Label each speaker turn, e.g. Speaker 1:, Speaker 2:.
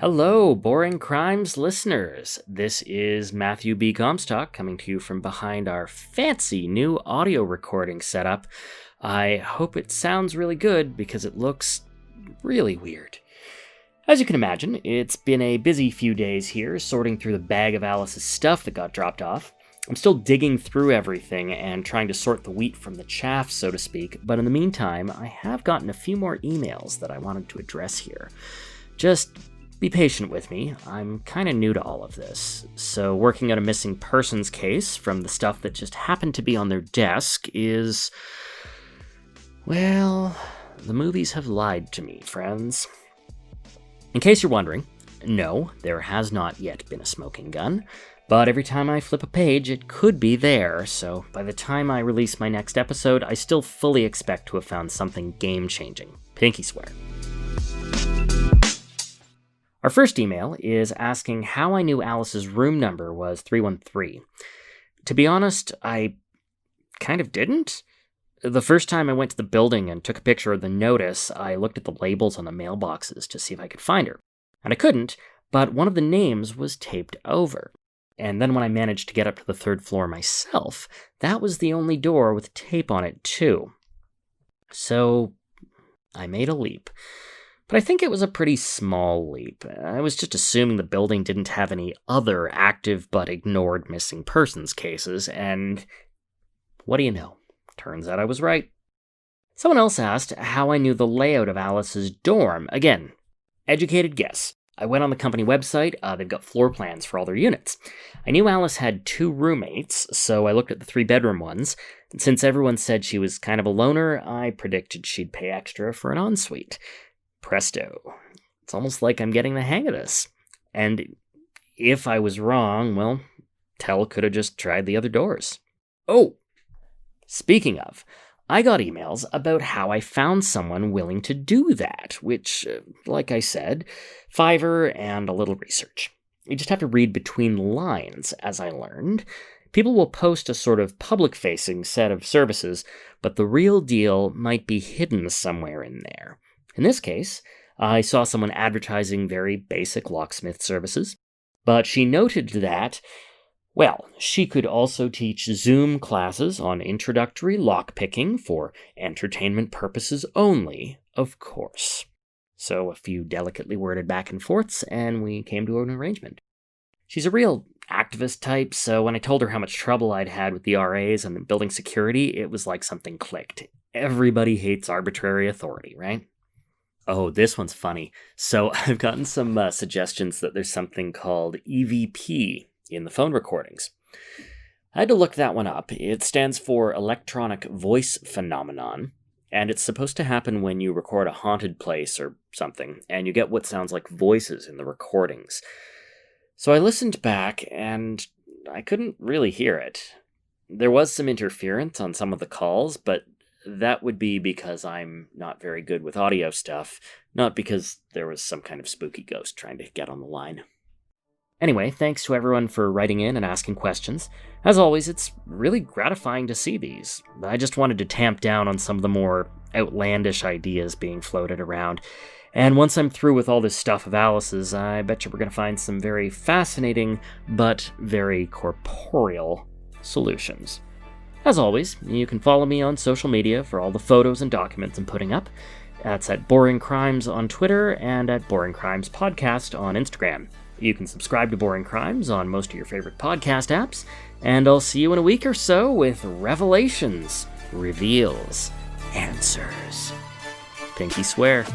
Speaker 1: Hello, Boring Crimes listeners. This is Matthew B. Comstock coming to you from behind our fancy new audio recording setup. I hope it sounds really good because it looks really weird. As you can imagine, it's been a busy few days here sorting through the bag of Alice's stuff that got dropped off. I'm still digging through everything and trying to sort the wheat from the chaff, so to speak, but in the meantime, I have gotten a few more emails that I wanted to address here. Just be patient with me, I'm kinda new to all of this. So working out a missing persons case from the stuff that just happened to be on their desk is... well, the movies have lied to me, friends. In case you're wondering, no, there has not yet been a smoking gun, but every time I flip a page, it could be there, so by the time I release my next episode, I still fully expect to have found something game-changing. Pinky swear. Our first email is asking how I knew Alice's room number was 313. To be honest, I kind of didn't. The first time I went to the building and took a picture of the notice, I looked at the labels on the mailboxes to see if I could find her. And I couldn't, but one of the names was taped over. And then when I managed to get up to the third floor myself, that was the only door with tape on it too. So I made a leap. But I think it was a pretty small leap. I was just assuming the building didn't have any other active but ignored missing persons cases, and what do you know? Turns out I was right. Someone else asked how I knew the layout of Alice's dorm. Again, educated guess. I went on the company website, they've got floor plans for all their units. I knew Alice had 2 roommates, so I looked at the 3-bedroom ones, and since everyone said she was kind of a loner, I predicted she'd pay extra for an ensuite. Presto. It's almost like I'm getting the hang of this. And if I was wrong, well, Tell could have just tried the other doors. Oh! Speaking of, I got emails about how I found someone willing to do that, which, like I said, Fiverr and a little research. You just have to read between lines, as I learned. People will post a sort of public-facing set of services, but the real deal might be hidden somewhere in there. In this case, I saw someone advertising very basic locksmith services, but she noted that, well, she could also teach Zoom classes on introductory lockpicking for entertainment purposes only, of course. So a few delicately worded back and forths, and we came to an arrangement. She's a real activist type, so when I told her how much trouble I'd had with the RAs and the building security, it was like something clicked. Everybody hates arbitrary authority, right? Oh, this one's funny. So I've gotten some suggestions that there's something called EVP in the phone recordings. I had to look that one up. It stands for Electronic Voice Phenomenon, and it's supposed to happen when you record a haunted place or something, and you get what sounds like voices in the recordings. So I listened back, and I couldn't really hear it. There was some interference on some of the calls, but that would be because I'm not very good with audio stuff, not because there was some kind of spooky ghost trying to get on the line. Anyway, thanks to everyone for writing in and asking questions. As always, it's really gratifying to see these. I just wanted to tamp down on some of the more outlandish ideas being floated around. And once I'm through with all this stuff of Alice's, I bet you we're going to find some very fascinating, but very corporeal solutions. As always, you can follow me on social media for all the photos and documents I'm putting up. That's at Boring Crimes on Twitter and at Boring Crimes Podcast on Instagram. You can subscribe to Boring Crimes on most of your favorite podcast apps, and I'll see you in a week or so with revelations, reveals, answers. Pinky swear.